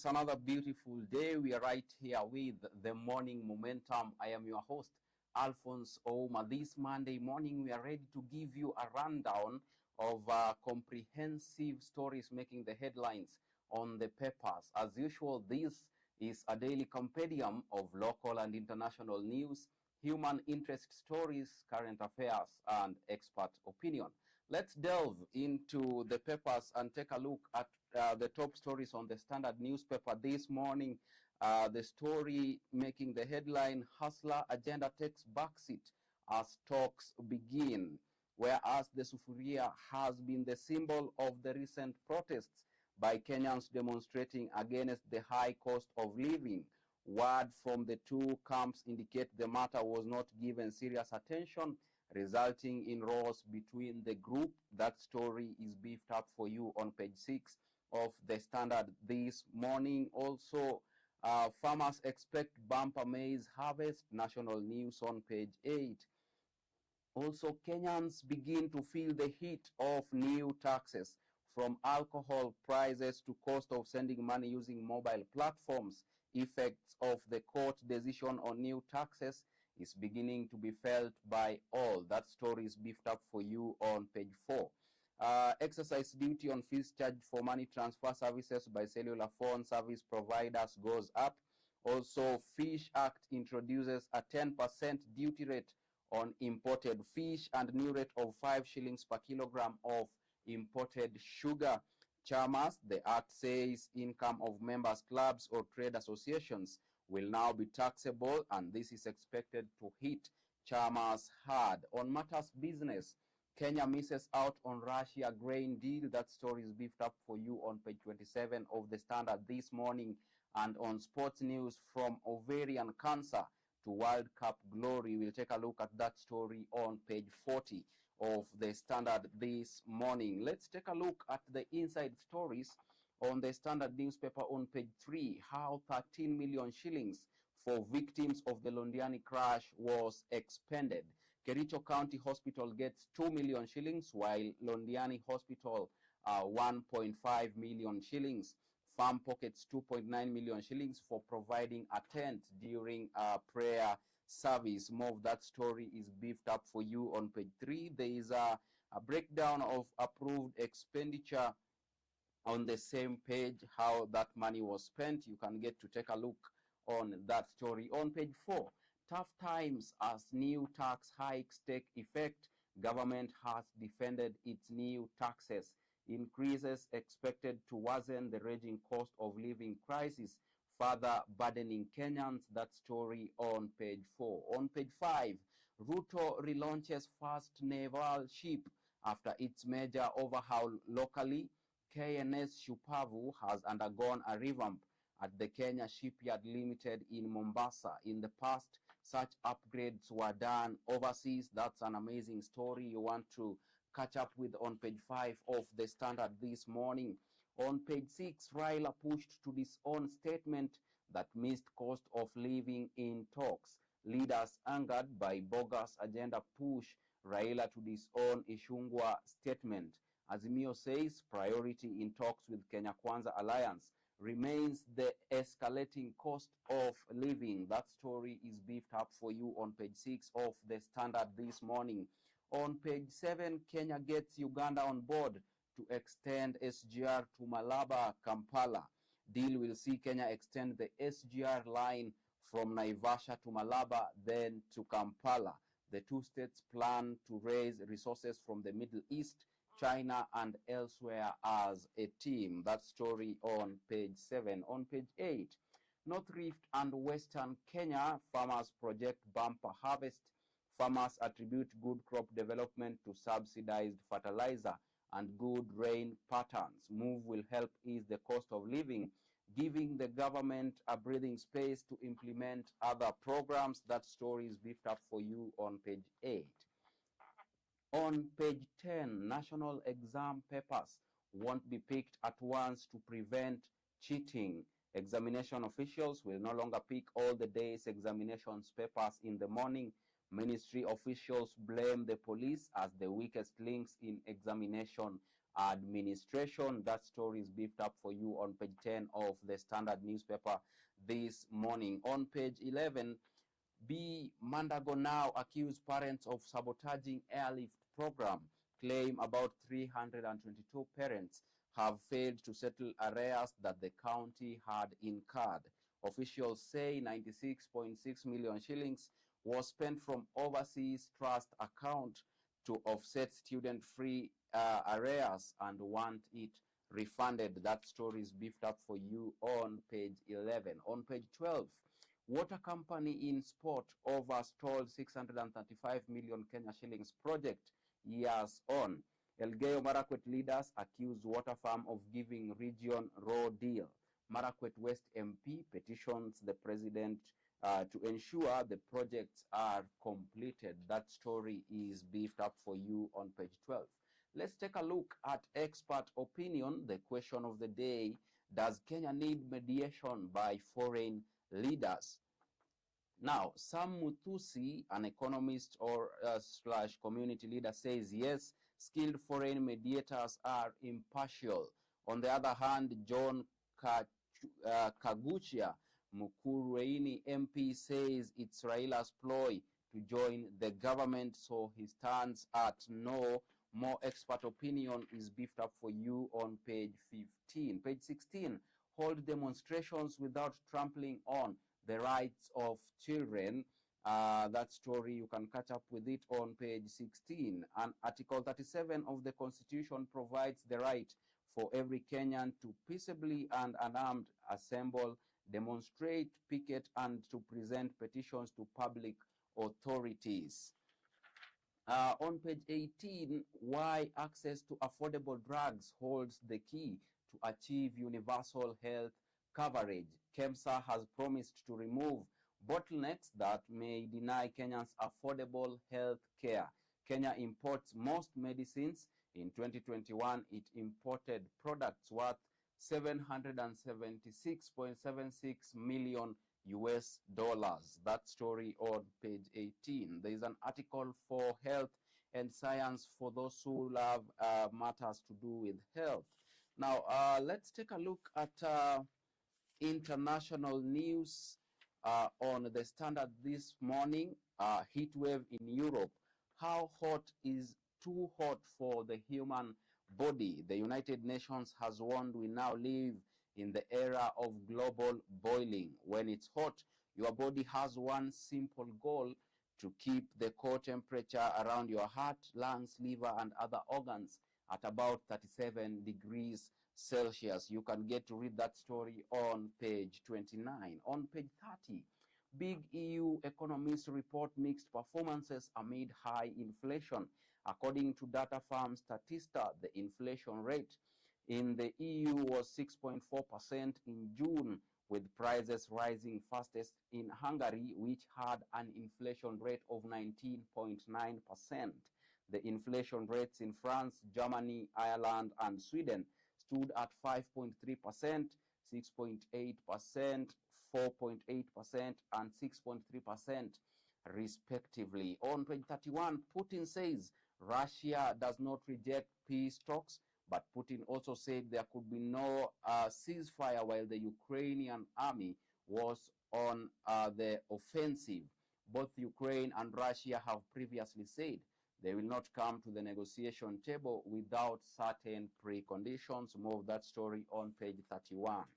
It's another beautiful day. We are right here with the morning momentum. I am your host, Alfonsoh. This Monday morning, we are ready to give you a rundown of comprehensive stories making the headlines on the papers. As usual, this is a daily compendium of local and international news, human interest stories, current affairs, and expert opinion. Let's delve into the papers and take a look at the top stories on the Standard newspaper this morning. The story making the headline, Hustler Agenda takes backseat as talks begin. Whereas the sufuria has been the symbol of the recent protests by Kenyans demonstrating against the high cost of living. Word from the two camps indicate the matter was not given serious attention, resulting in rows between the group. That story is beefed up for you on page 6 of the Standard this morning. Also, farmers expect bumper maize harvest, national news on page 8. Also, Kenyans begin to feel the heat of new taxes, from alcohol prices to cost of sending money using mobile platforms. Effects of the court decision on new taxes is beginning to be felt by all. That story is beefed up for you on page 4. Exercise duty on fees charged for money transfer services by cellular phone service providers goes up. Also, Fish Act introduces a 10% duty rate on imported fish and new rate of 5 shillings per kilogram of imported sugar. Chairmas, the Act says income of members' clubs or trade associations will now be taxable, and this is expected to hit chairmas hard. On matters business, Kenya misses out on Russia grain deal. That story is beefed up for you on page 27 of the Standard this morning. And on sports news, from ovarian cancer to World Cup glory, we'll take a look at that story on page 40 of the Standard this morning. Let's take a look at the inside stories on the Standard newspaper on page 3, how 13 million shillings for victims of the Londiani crash was expended. Kericho County Hospital gets 2 million shillings, while Londiani Hospital 1.5 million shillings. Farm pockets 2.9 million shillings for providing a tent during a prayer service. More of that story is beefed up for you on page 3. There is a breakdown of approved expenditure on the same page, how that money was spent. You can get to take a look on that story. On page 4, tough times as new tax hikes take effect. Government has defended its new taxes. Increases expected to worsen the raging cost of living crisis, further burdening Kenyans. That story on page 4. On page 5, Ruto relaunches first naval ship after its major overhaul locally. KNS Shupavu has undergone a revamp at the Kenya Shipyard Limited in Mombasa. In the past, such upgrades were done overseas. That's an amazing story you want to catch up with on page 5 of the Standard this morning. On page 6, Raila pushed to disown statement that missed cost of living in talks. Leaders angered by bogus agenda push Raila to disown Ishungwa statement. Azimio says priority in talks with Kenya Kwanza Alliance remains the escalating cost of living. That story is beefed up for you on page 6 of the Standard this morning. On page 7, Kenya gets Uganda on board to extend SGR to Malaba, Kampala. Deal will see Kenya extend the SGR line from Naivasha to Malaba, then to Kampala. The two states plan to raise resources from the Middle East, China, and elsewhere as a team. That story on page 7. On page 8, North Rift and Western Kenya farmers project bumper harvest. Farmers attribute good crop development to subsidized fertilizer and good rain patterns. Move will help ease the cost of living, giving the government a breathing space to implement other programs. That story is beefed up for you on page 8. On page 10, national exam papers won't be picked at once to prevent cheating. Examination officials will no longer pick all the day's examinations papers in the morning. Ministry officials blame the police as the weakest links in examination administration. That story is beefed up for you on page 10 of the Standard newspaper this morning. On page 11, B. Mandago now accuse parents of sabotaging airlift program. Claim about 322 parents have failed to settle arrears that the county had incurred. Officials say 96.6 million shillings was spent from overseas trust account to offset student-free arrears and want it refunded. That story is beefed up for you on page 11. On page 12, water company in sport overstalled 635 million Kenya shillings project years on. Elgeyo Marakwet leaders accuse water farm of giving region raw deal. Marakwet West MP petitions the president to ensure the projects are completed. That story is beefed up for you on page 12. Let's take a look at expert opinion. The question of the day: does Kenya need mediation by foreign leaders? Now, Sam Muthusi, an economist or slash community leader, says yes, skilled foreign mediators are impartial. On the other hand, John Kaguchia Mukurueini MP says it's Raila's ploy to join the government, so he stands at no. More expert opinion is beefed up for you on page 15. Page 16, hold demonstrations without trampling on the rights of children. That story, you can catch up with it on page 16. And Article 37 of the Constitution provides the right for every Kenyan to peaceably and unarmed assemble, demonstrate, picket, and to present petitions to public authorities. On page 18, why access to affordable drugs holds the key to achieve universal health coverage. KEMSA has promised to remove bottlenecks that may deny Kenyans affordable health care. Kenya imports most medicines. In 2021, it imported products worth 776.76 million US dollars. That story on page 18. There is an article for health and science for those who love matters to do with health. Now, let's take a look at international news on the Standard this morning. Heat wave in Europe. How hot is too hot for the human body? The United Nations has warned we now live in the era of global boiling. When it's hot, your body has one simple goal: to keep the core temperature around your heart, lungs, liver, and other organs at about 37 degrees Celsius. You can get to read that story on page 29. On page 30, big EU economists report mixed performances amid high inflation. According to data firm Statista, the inflation rate in the EU was 6.4% in June, with prices rising fastest in Hungary, which had an inflation rate of 19.9%. The inflation rates in France, Germany, Ireland, and Sweden stood at 5.3%, 6.8%, 4.8%, and 6.3% respectively. On page 31, Putin says Russia does not reject peace talks, but Putin also said there could be no ceasefire while the Ukrainian army was on the offensive. Both Ukraine and Russia have previously said they will not come to the negotiation table without certain preconditions. More of that story on page 31.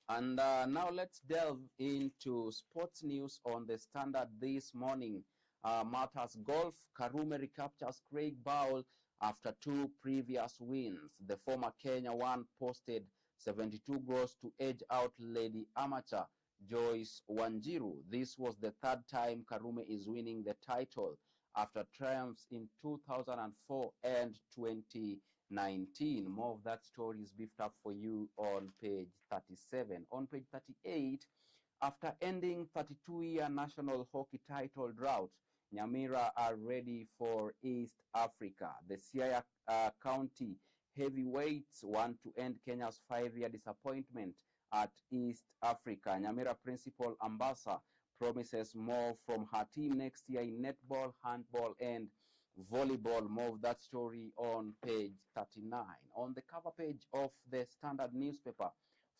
And now let's delve into sports news on the Standard this morning. Matters golf. Karume recaptures Craig Bowell after two previous wins. The former Kenya one posted 72 gross to edge out Lady Amateur Joyce Wanjiru. This was the third time Karume is winning the title after triumphs in 2004 and 2019. More of that story is beefed up for you on page 37. On page 38, after ending 32-year national hockey title drought, Nyamira are ready for East Africa. The Siaya County heavyweights want to end Kenya's 5-year disappointment at East Africa. Nyamira Principal Ambassador promises more from her team next year in netball, handball, and volleyball. More of that story on page 39. On the cover page of the Standard newspaper,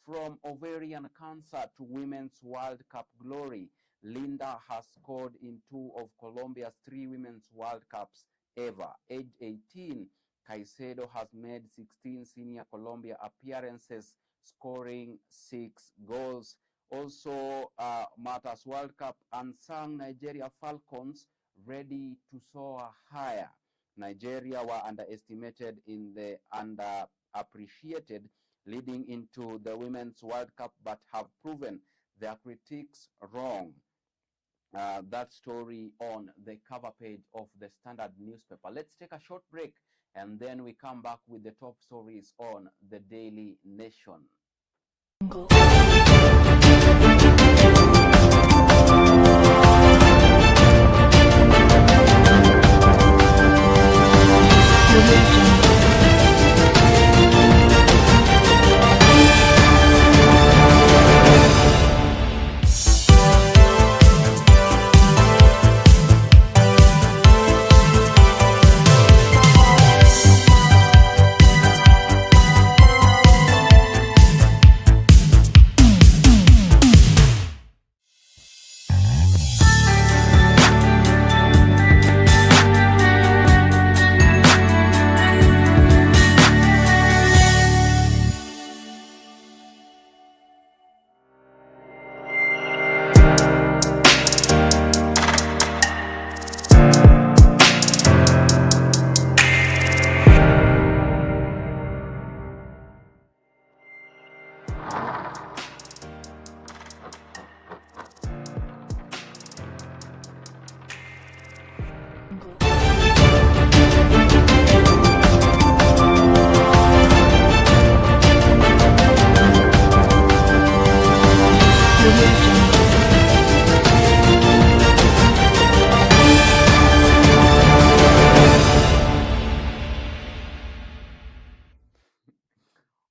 from ovarian cancer to Women's World Cup glory, Linda has scored in 2 of Colombia's 3 Women's World Cups ever. Age 18, Caicedo has made 16 senior Colombia appearances, scoring 6 goals. Also, Matters World Cup, unsung Nigeria Falcons ready to soar higher. Nigeria were underestimated in the underappreciated leading into the Women's World Cup, but have proven their critics wrong. That story on the cover page of the Standard newspaper. Let's take a short break, and then we come back with the top stories on the Daily Nation.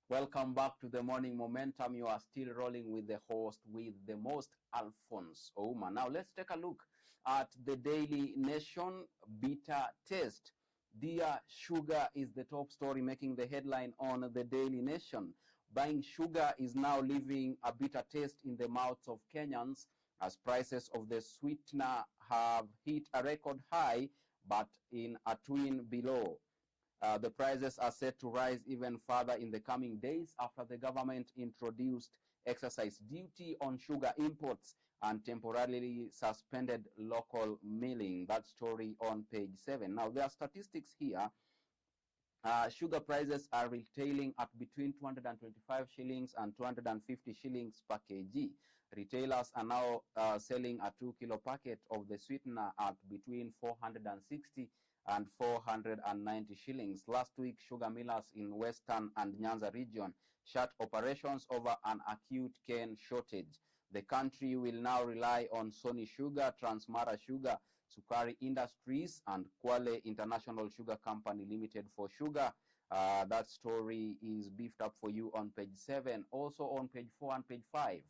Welcome back to the Morning Momentum. You are still rolling with the host with the most, Alfonsoh. Now let's take a look at the Daily Nation. Bitter taste. Dear sugar is the top story making the headline on the Daily Nation. Buying sugar is now leaving a bitter taste in the mouths of Kenyans as prices of the sweetener have hit a record high, but in a twin below. The prices are set to rise even further in the coming days after the government introduced excise duty on sugar imports and temporarily suspended local milling. That story on page 7. Now, there are statistics here. Sugar prices are retailing at between 225 shillings and 250 shillings per kg. Retailers are now selling a 2-kilo packet of the sweetener at between 460 and 490 shillings. Last week, sugar millers in Western and Nyanza region shut operations over an acute cane shortage. The country will now rely on Sony Sugar, Transmara Sugar, Sukari Industries, and Kwale International Sugar Company Limited for sugar. That story is beefed up for you on page 7. Also on page 4 and page 5.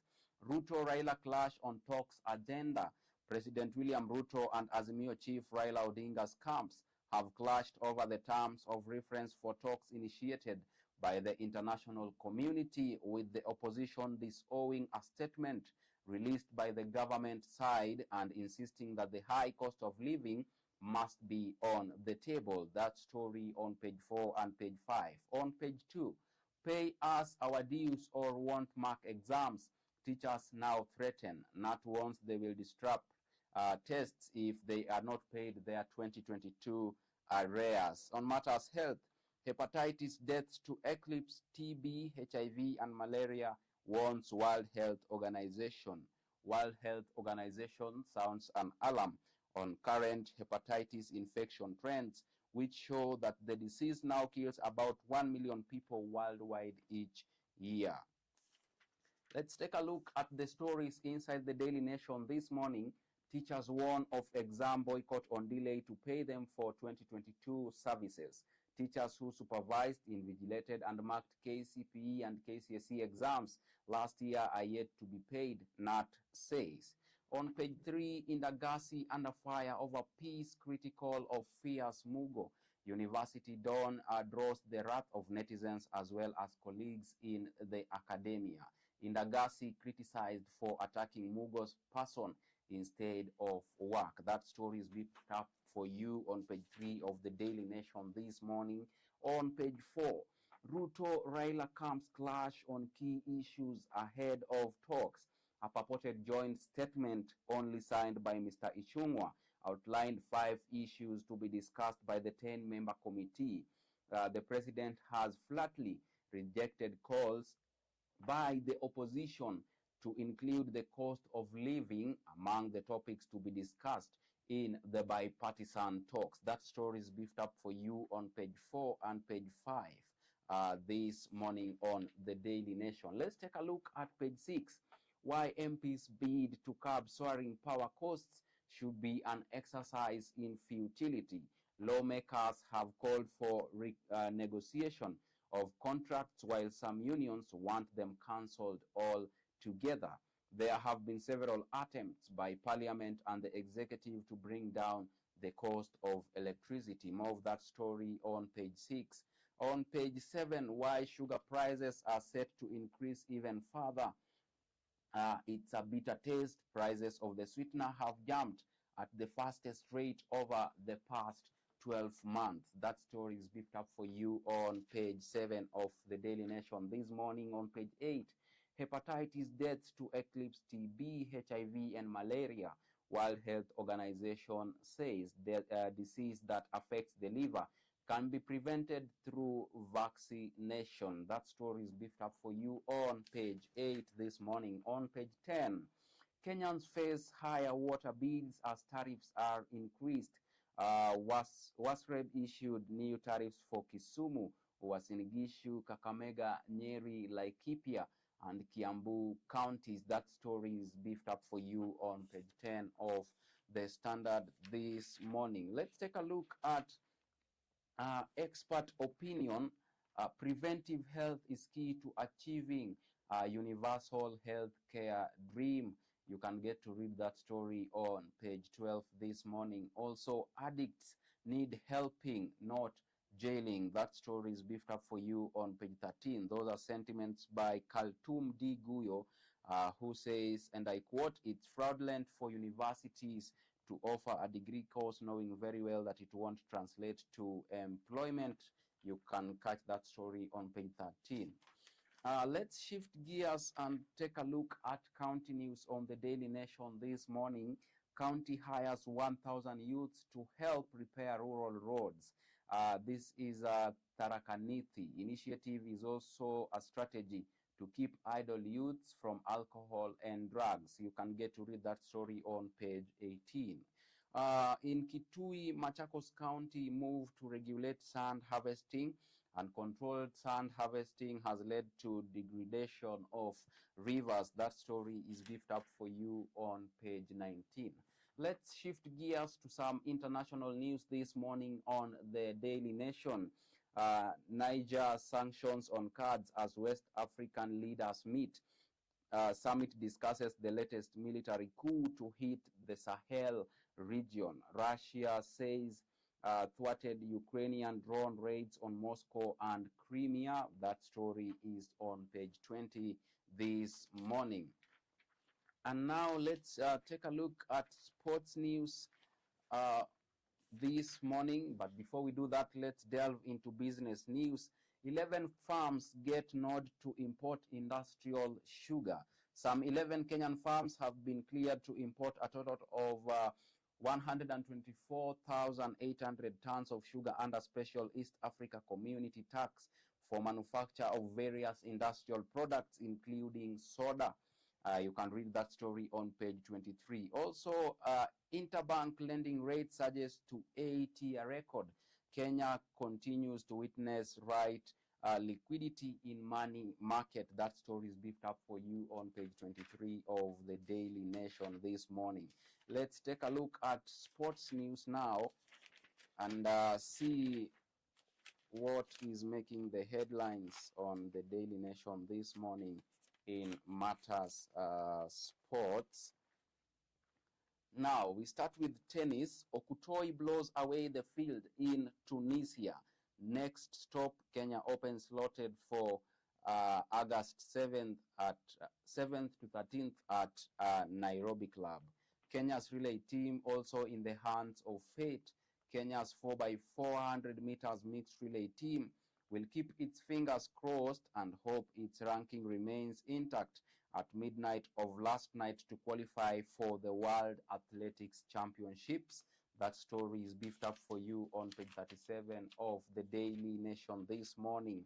Ruto-Raila clash on talks agenda. President William Ruto and Azimio chief Raila Odinga's camps have clashed over the terms of reference for talks initiated by the international community, with the opposition disowning a statement released by the government side and insisting that the high cost of living must be on the table. That story on page 4 and page 5. On page 2, pay us our dues or won't mark exams. Teachers now threaten. NAT warns they will disrupt tests if they are not paid their 2022 arrears. On matters health, hepatitis deaths to eclipse TB, HIV, and malaria, warns World Health Organization. World Health Organization sounds an alarm on current hepatitis infection trends, which show that the disease now kills about 1 million people worldwide each year. Let's take a look at the stories inside the Daily Nation this morning. Teachers warn of exam boycott on delay to pay them for 2022 services. Teachers who supervised, invigilated, and marked KCPE and KCSE exams last year are yet to be paid, NAT says. On page 3, Indagasi under fire over peace critical of fierce Mugo. University Dawn draws the wrath of netizens as well as colleagues in the academia. Indagasi criticized for attacking Mugo's person instead of work. That story is picked up for you on page 3 of the Daily Nation this morning. On page 4, Ruto-Raila camps clash on key issues ahead of talks. A purported joint statement only signed by Mr. Ichung'wah outlined 5 issues to be discussed by the 10-member committee. The president has flatly rejected calls by the opposition to include the cost of living among the topics to be discussed in the bipartisan talks. That story is beefed up for you on page 4 and page 5 this morning on the Daily Nation. Let's take a look at page 6. Why MPs bid to curb soaring power costs should be an exercise in futility. Lawmakers have called for negotiation of contracts while some unions want them cancelled altogether. There have been several attempts by Parliament and the executive to bring down the cost of electricity. More of that story on page 6. On page 7, why sugar prices are set to increase even further. It's a bitter taste. Prices of the sweetener have jumped at the fastest rate over the past 12 months. That story is beefed up for you on page 7 of the Daily Nation this morning. On page 8, hepatitis deaths to eclipse TB, HIV, and malaria. World Health Organization says the disease that affects the liver can be prevented through vaccination. That story is beefed up for you on page 8 this morning. On page 10, Kenyans face higher water bills as tariffs are increased. Wasreb issued new tariffs for Kisumu, Uasin Gishu, Kakamega, Nyeri, Laikipia, and Kiambu counties. That story is beefed up for you on page 10 of the Standard this morning. Let's take a look at expert opinion. Preventive health is key to achieving universal health care dream. You can get to read that story on page 12 this morning. Also, addicts need helping, not jailing. That story is beefed up for you on page 13. Those are sentiments by Kaltum D. Guyo, who says, and I quote, "It's fraudulent for universities to offer a degree course knowing very well that it won't translate to employment." You can catch that story on page 13. Let's shift gears and take a look at county news on the Daily Nation this morning. County hires 1,000 youths to help repair rural roads. This is a Tharakanithi initiative, is also a strategy to keep idle youths from alcohol and drugs. You can get to read that story on page 18. In Kitui, Machakos County moved to regulate sand harvesting. Uncontrolled sand harvesting has led to degradation of rivers. That story is beefed up for you on page 19. Let's shift gears to some international news this morning on the Daily Nation. Niger sanctions on cards as West African leaders meet. Summit discusses the latest military coup to hit the Sahel region. Russia says thwarted Ukrainian drone raids on Moscow and Crimea. That story is on page 20 this morning. And now let's take a look at sports news this morning. But before we do that, let's delve into business news. 11 farms get nod to import industrial sugar. Some 11 Kenyan farms have been cleared to import a total of 124,800 tons of sugar under special East Africa Community Tax for manufacture of various industrial products, including soda. You can read that story on page 23. Also, interbank lending rate surges to 80-year record. Kenya continues to witness liquidity in money market. That story is beefed up for you on page 23 of the Daily Nation this morning. Let's take a look at sports news now and see what is making the headlines on the Daily Nation this morning in matters sports. Now, we start with tennis. Okutoi blows away the field in Tunisia. Next stop, Kenya Open slotted for August 7th at 7th to 13th at Nairobi Club. Kenya's relay team also in the hands of fate. Kenya's 4x400 meters mixed relay team will keep its fingers crossed and hope its ranking remains intact at midnight of last night to qualify for the World Athletics Championships. That story is beefed up for you on page 37 of the Daily Nation this morning.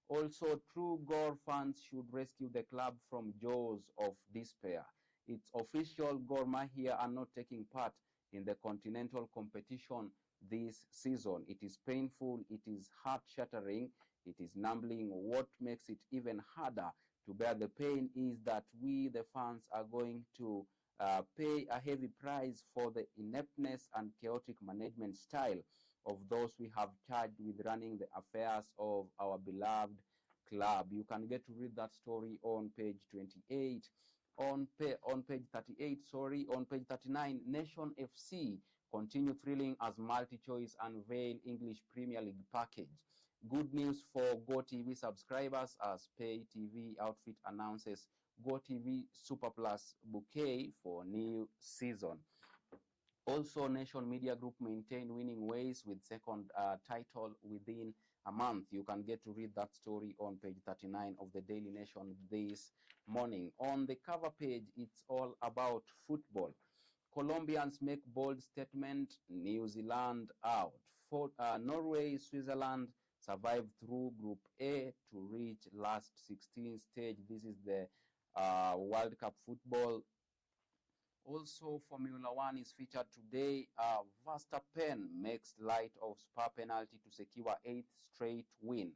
Also, true Gor fans should rescue the club from jaws of despair. It's official, Gor Mahia are not taking part in the continental competition this season. It is painful, it is heart-shattering, it is numbing. What makes it even harder to bear the pain is that we, the fans, are going to pay a heavy price for the ineptness and chaotic management style of those we have charged with running the affairs of our beloved club. You can get to read that story on page 28. On page 38, on page 39, Nation FC continue thrilling as multi-choice unveil English Premier League package. Good news for GoTV subscribers as pay TV outfit announces GoTV Super Plus bouquet for new season. Also, Nation Media Group maintain winning ways with second title within a month. You can get to read that story on page 39 of the Daily Nation this morning. On the cover page, it's all about football. Colombians make bold statement, New Zealand out. Norway, Switzerland survived through Group A to reach last 16 stage. This is the World Cup football. Also, Formula One is featured today. Verstappen makes light of Spa penalty to secure 8th straight win.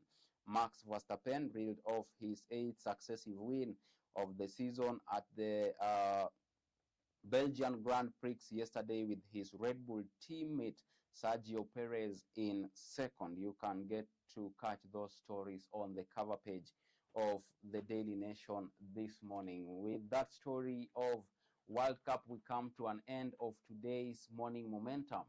Max Verstappen reeled off his 8th successive win of the season at the Belgian Grand Prix yesterday with his Red Bull teammate Sergio Perez in second. You can get to catch those stories on the cover page of the Daily Nation this morning. With that story of World Cup, we come to an end of today's morning momentum.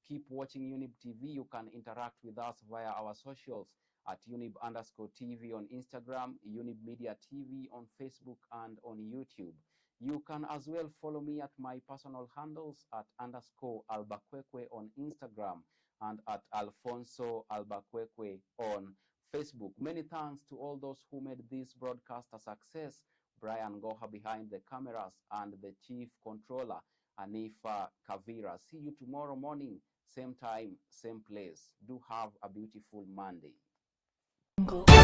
Keep watching Younib TV. You can interact with us via our socials at Younib_TV on Instagram, Younib Media TV on Facebook and on YouTube. You can as well follow me at my personal handles at _Albakwekwe on Instagram and at Alfonsoh Albakwekwe on Facebook. Many thanks to all those who made this broadcast a success. Brian Ngoha behind the cameras and the chief controller, Anifa Kavira. See you tomorrow morning, same time, same place. Do have a beautiful Monday. Ngoha.